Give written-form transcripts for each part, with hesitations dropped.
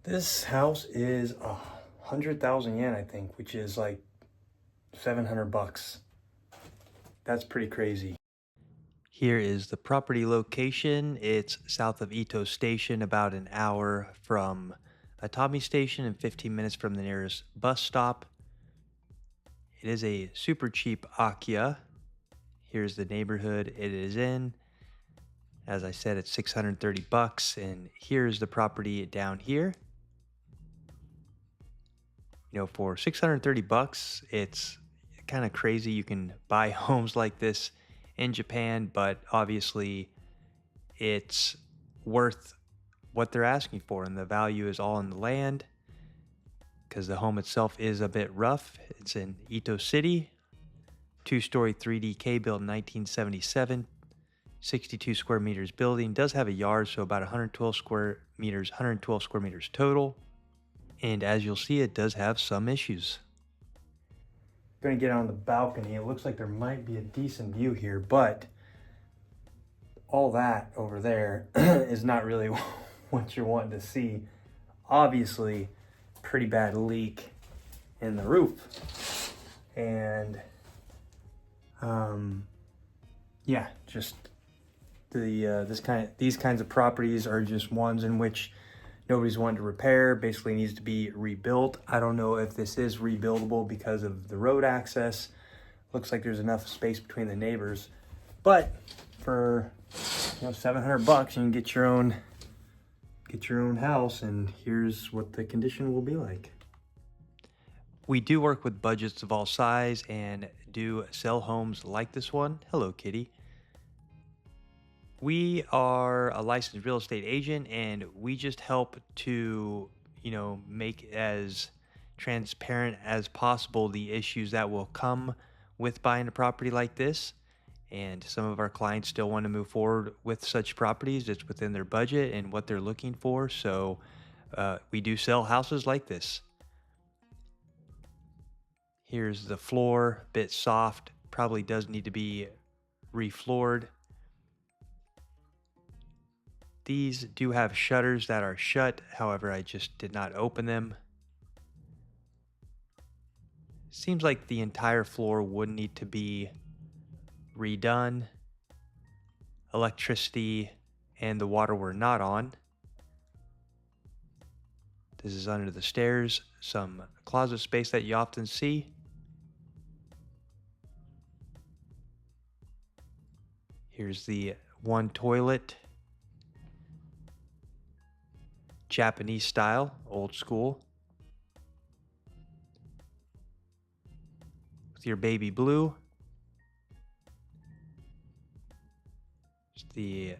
This house is 100,000 yen, I think, which is like 700 bucks. That's pretty crazy. Here is the property location. It's south of Ito Station, about an hour from Atami Station and 15 minutes from the nearest bus stop. It is a super cheap Akiya. Here's the neighborhood it is in. As I said, it's 630 bucks, and here's the property down here. For 630 bucks, it's kind of crazy. You can buy homes like this in Japan, but obviously it's worth what they're asking for, and the value is all in the land because the home itself is a bit rough. It's in Ito City, two-story 3DK built in 1977, 62 square meters building. Does have a yard, so about 112 square meters total. And as you'll see, it does have some issues. Gonna get on the balcony. It looks like there might be a decent view here, but all that over there is not really what you're wanting to see. Obviously, pretty bad leak in the roof. And yeah, just these kinds of properties are just ones in which nobody's wanting to repair, basically needs to be rebuilt. I don't know if this is rebuildable because of the road access. Looks like there's enough space between the neighbors, but for 700 bucks, you can get your own house, and here's what the condition will be like. We do work with budgets of all size and do sell homes like this one. Hello, kitty. We are a licensed real estate agent, and we just help to, make as transparent as possible the issues that will come with buying a property like this. And some of our clients still want to move forward with such properties. It's within their budget and what they're looking for. So we do sell houses like this. Here's the floor, bit soft, probably does need to be refloored. These do have shutters that are shut, however, I just did not open them. Seems like the entire floor would need to be redone. Electricity and the water were not on. This is under the stairs, some closet space that you often see. Here's the one toilet. Japanese style, old school. With your baby blue. Just the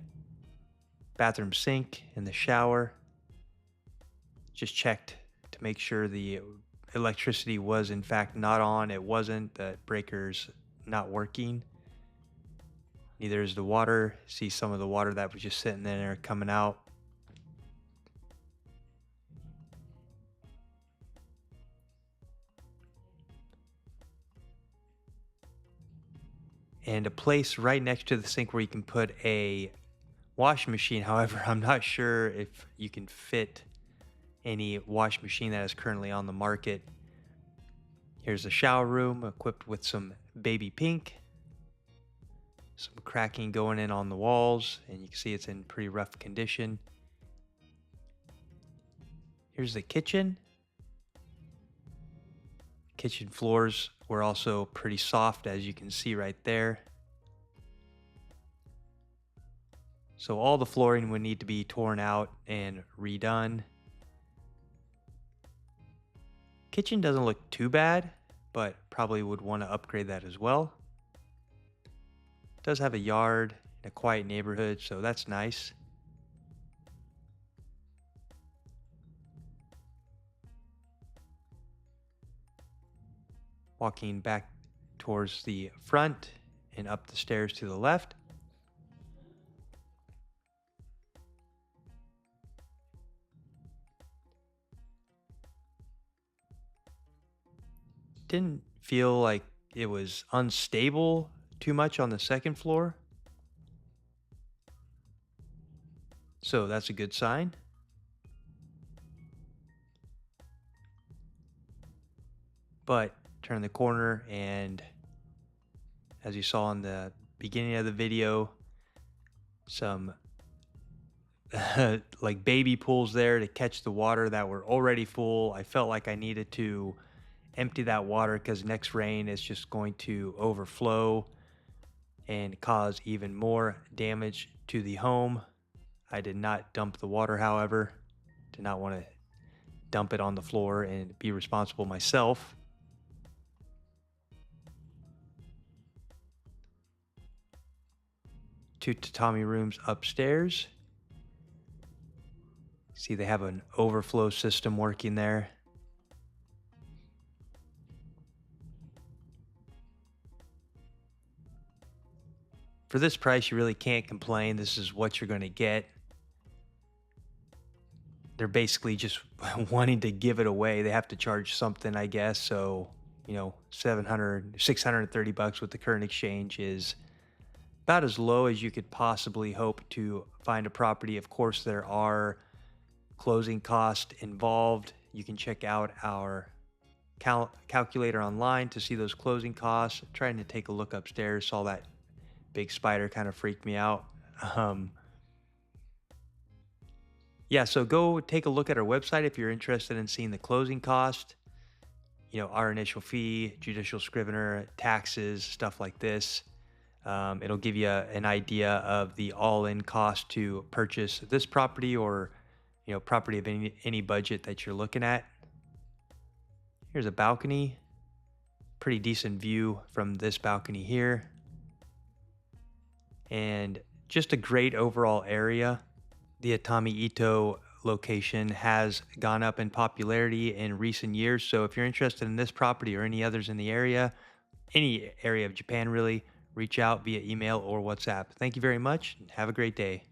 bathroom sink and the shower. Just checked to make sure the electricity was in fact not on. It wasn't. The breaker's not working. Neither is the water. See some of the water that was just sitting there coming out. And a place right next to the sink where you can put a washing machine. However, I'm not sure if you can fit any washing machine that is currently on the market. Here's a shower room equipped with some baby pink. Some cracking going in on the walls, and you can see it's in pretty rough condition. Here's the kitchen. Kitchen floors were also pretty soft, as you can see right there. So all the flooring would need to be torn out and redone. Kitchen doesn't look too bad, but probably would want to upgrade that as well. Does have a yard in a quiet neighborhood, so that's nice. Walking back towards the front and up the stairs to the left. Didn't feel like it was unstable too much on the second floor. So that's a good sign. But turn the corner, and as you saw in the beginning of the video, some like baby pools there to catch the water that were already full. I felt like I needed to empty that water because next rain is just going to overflow and cause even more damage to the home. I did not dump the water, however. Did not want to dump it on the floor and be responsible myself. Two tatami rooms upstairs. See, they have an overflow system working there. For this price, you really can't complain. This is what you're going to get. They're basically just wanting to give it away. They have to charge something, I guess. So, 700, 630 bucks with the current exchange is about as low as you could possibly hope to find a property. Of course, there are closing costs involved. You can check out our calculator online to see those closing costs. Trying to take a look upstairs, saw that big spider, kind of freaked me out. Um, yeah, so go take a look at our website if you're interested in seeing the closing cost, our initial fee, judicial scrivener, taxes, stuff like this. It'll give you an idea of the all-in cost to purchase this property, or property of any budget that you're looking at. Here's a balcony. Pretty decent view from this balcony here. And just a great overall area. The Atami Ito location has gone up in popularity in recent years. So if you're interested in this property or any others in the area, any area of Japan really, reach out via email or WhatsApp. Thank you very much and have a great day.